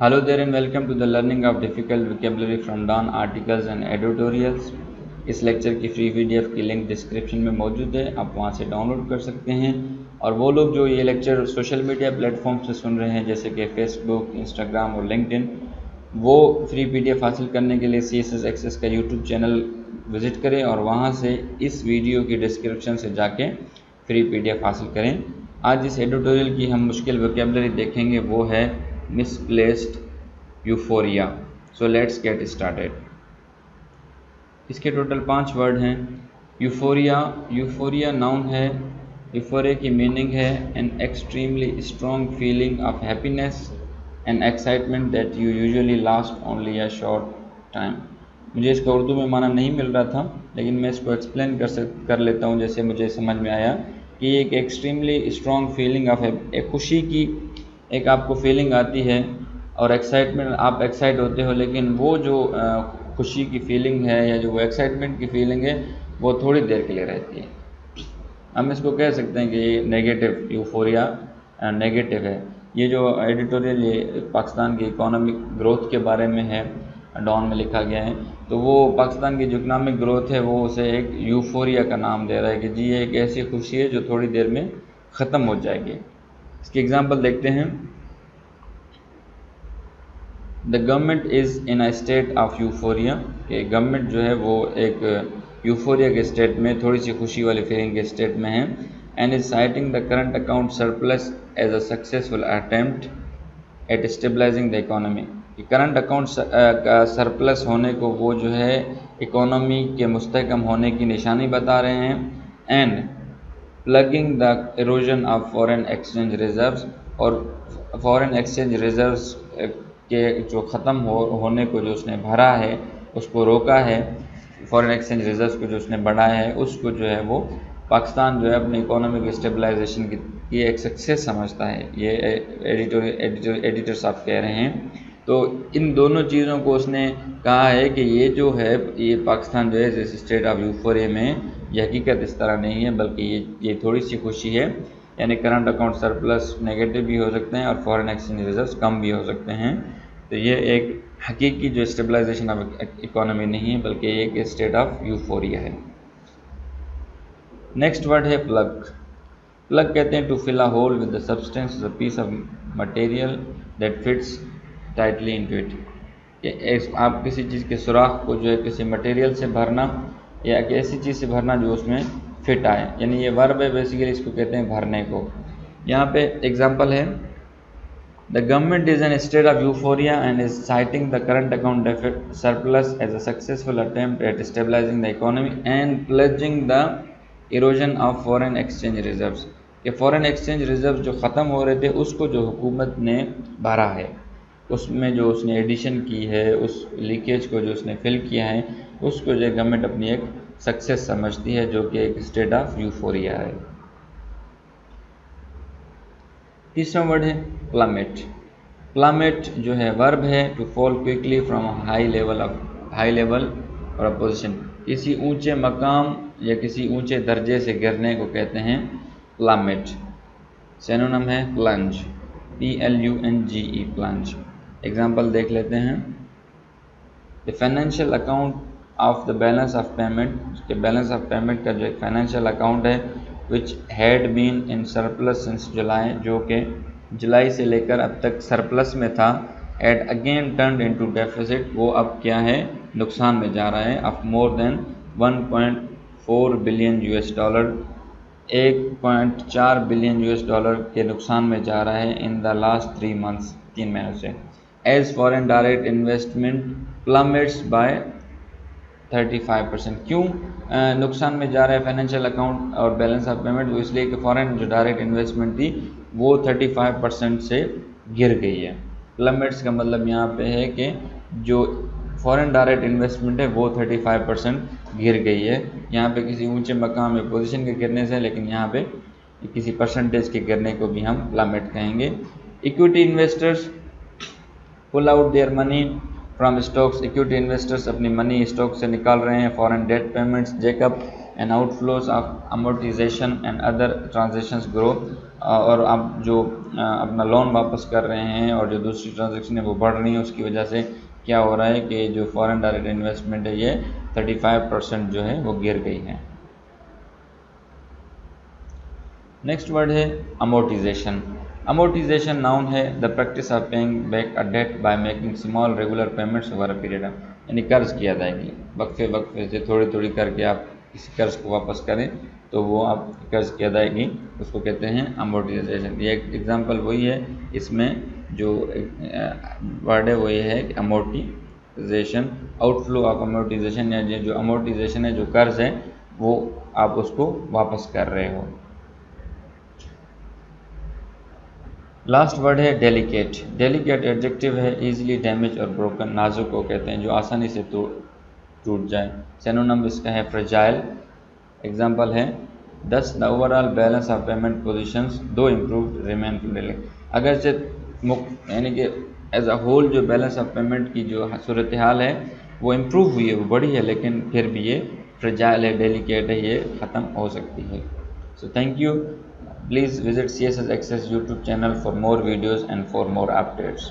Hello there and welcome to the learning of difficult vocabulary from Don articles and editorials। इस lecture की free PDF की link description में मौजूद है, आप वहां से डाउनलोड कर सकते हैं। और वो लोग जो ये लेक्चर सोशल मीडिया प्लेटफॉर्म से सुन रहे हैं जैसे कि फेसबुक, इंस्टाग्राम और लिंक्डइन, वो फ्री पीडीएफ हासिल करने के लिए CSS Access का यूट्यूब चैनल विज़िट करें और वहाँ से इस वीडियो की डिस्क्रिप्शन से जाके फ्री पीडीएफ हासिल करें। आज इस एडिटोरियल की हम मुश्किल वोकेबलरी देखेंगे, वो है misplaced euphoria. So let's get started. इसके टोटल 5 वर्ड हैं। यूफोरिया, यूफोरिया नाउन है। यूफोरिया की मीनिंग है an extremely strong feeling of happiness and excitement that you usually last only a short time. मुझे इसका उर्दू में माना नहीं मिल रहा था, लेकिन मैं इसको एक्सप्लेन कर लेता हूँ जैसे मुझे समझ में आया कि एक एक्सट्रीमली स्ट्रॉन्ग फीलिंग ऑफ एक खुशी की एक आपको फीलिंग आती है और एक्साइटमेंट, आप एक्साइट होते हो, लेकिन वो जो खुशी की फीलिंग है या जो वो एक्साइटमेंट की फीलिंग है वो थोड़ी देर के लिए रहती है। हम इसको कह सकते हैं कि ये नेगेटिव यूफोरिया नेगेटिव है। ये जो एडिटोरियल ये पाकिस्तान की इकोनॉमिक ग्रोथ के बारे में है, डॉन में लिखा गया है, तो वो पाकिस्तान की जो इकोनॉमिक ग्रोथ है वो उसे एक यूफोरिया का नाम दे रहा है कि जी ये एक ऐसी खुशी है जो थोड़ी देर में ख़त्म हो जाएगी। इसकी एग्जांपल देखते हैं। The government is in a state of euphoria, कि गवर्नमेंट जो है वो एक यूफोरिया के स्टेट में, थोड़ी सी खुशी वाली फीलिंग के स्टेट में है। And is citing the current account surplus as a successful attempt at stabilising the economy. Current account का सरप्लस होने को वो जो है इकोनॉमी के मुस्तहकम होने की निशानी बता रहे हैं। And plugging the erosion of foreign exchange reserves, और फॉरेन एक्सचेंज रिजर्व्स के जो ख़त्म होने को जो उसने भरा है, उसको रोका है, फॉरेन एक्सचेंज रिजर्व्स को जो उसने बढ़ाया है, उसको जो है वो पाकिस्तान जो है अपनी इकोनॉमिक स्टेबलाइजेशन की एक सक्सेस समझता है। ये एडिटर साहब कह रहे हैं। तो इन दोनों चीज़ों को उसने कहा है कि ये जो है ये पाकिस्तान जो है जिस स्टेट ऑफ यूफोरिया में, ये हकीकत इस तरह नहीं है, बल्कि ये थोड़ी सी खुशी है। यानी करंट अकाउंट सरप्लस नेगेटिव भी हो सकते हैं और फॉरेन एक्सचेंज रिजर्व्स कम भी हो सकते हैं। तो ये एक हकीकी जो स्टेबलाइजेशन ऑफ इकोनॉमी नहीं है, बल्कि एक स्टेट ऑफ यूफोरिया है। नेक्स्ट वर्ड है प्लग। प्लग कहते हैं to fill a hole with the substance, a piece of material that fits tightly into it. कि आप किसी चीज़ के सुराख को जो है किसी मटेरियल से भरना या कि ऐसी चीज़ से भरना जो उसमें फिट आए, यानी ये वर्ब है बेसिकली, इसको कहते हैं भरने को। यहाँ पे एग्जांपल है, the government is in state of euphoria and is citing the current account deficit surplus as a successful attempt at stabilising the economy and plugging the erosion of foreign exchange reserves. कि foreign exchange reserve जो ख़त्म हो रहे थे उसको जो हुकूमत ने भरा है, उसमें जो उसने एडिशन की है, उस लीकेज को जो उसने फिल किया है, उसको जो गवर्नमेंट अपनी एक सक्सेस समझती है, जो कि एक स्टेट ऑफ यूफोरिया है। तीसरा वर्ड है प्लमेट। प्लमेट जो है वर्ब है to fall quickly from high level और अ पोजीशन। किसी ऊंचे मकाम या किसी ऊंचे दर्जे से गिरने को कहते हैं प्लमेट। सिनोनिम है प्लंज, PLUNGE, प्लंज। एग्जाम्पल देख लेते हैं। The financial account of the balance of payment, के बैलेंस ऑफ पेमेंट का जो एक फाइनेंशियल अकाउंट है, which had been in surplus since July, जो कि जुलाई से लेकर अब तक सरप्लस में था, and again turn into deficit, वो अब क्या है नुकसान में जा रहा है, of more than 1.4 billion $, 1.4 billion $, के नुकसान में जा रहा है इन द लास्ट 3 मंथ्स, 3 महीनों से। As foreign direct investment plummets by 35%। क्यों नुकसान में जा रहा है फाइनेंशियल अकाउंट और बैलेंस ऑफ पेमेंट? वो इसलिए कि फॉरेन जो डायरेक्ट इन्वेस्टमेंट थी वो 35% से गिर गई है। प्लमेट्स का मतलब यहाँ पे है कि जो फॉरेन डायरेक्ट इन्वेस्टमेंट है वो 35% गिर गई है। यहाँ पे किसी ऊंचे मकाम में पोजीशन के गिरने से, लेकिन यहाँ पे किसी परसेंटेज के गिरने को भी हम प्लमेट कहेंगे। Equity investors pull out their money from stocks. Equity investors अपनी मनी स्टॉक से निकाल रहे हैं। Foreign debt payments jack up and outflows of amortisation and other transactions grow, और आप जो अपना लोन वापस कर रहे हैं और जो दूसरी ट्रांजेक्शन है वो बढ़ रही है, उसकी वजह से क्या हो रहा है कि जो फॉरेन डायरेक्ट इन्वेस्टमेंट है ये 35% जो है वो गिर गई है। नेक्स्ट वर्ड है अमोर्टाइजेशन। अमोर्टाइजेशन नाउन है the practice of paying back a debt by making small regular payments over a period of, यानी कर्ज की अदायगी, वक्फे वक्फे से थोड़ी थोड़ी करके आप किसी कर्ज को वापस करें तो वो आप कर्ज की अदायगी उसको कहते हैं अमोर्टाइजेशन। ये एक एग्जांपल वही है, इसमें जो वर्ड है वो ये है कि अमोर्टाइजेशन, आउटफ्लो ऑफ अमोर्टाइजेशन, या जो अमोर्टाइजेशन है जो कर्ज है वो आप उसको वापस कर रहे हो। लास्ट वर्ड है डेलिकेट। डेलिकेट एडजेक्टिव है इजीली डैमेज और ब्रोकन, नाजुक को कहते हैं जो आसानी से टूट जाए। सिनोनिम इसका है फ्रेजाइल। एग्जांपल है दस the overall balance of payment positions दो इम्प्रूव्ड रिमेन टू डेली, अगर से यानी कि एज अ होल जो बैलेंस ऑफ पेमेंट की जो सूरत हाल है वो इम्प्रूव हुई है, वो बढ़ी है, लेकिन फिर भी ये फ्रेजाइल है, डेलिकेट है, ये ख़त्म हो सकती है। So thank you. Please visit CSS Access YouTube channel for more videos and for more updates.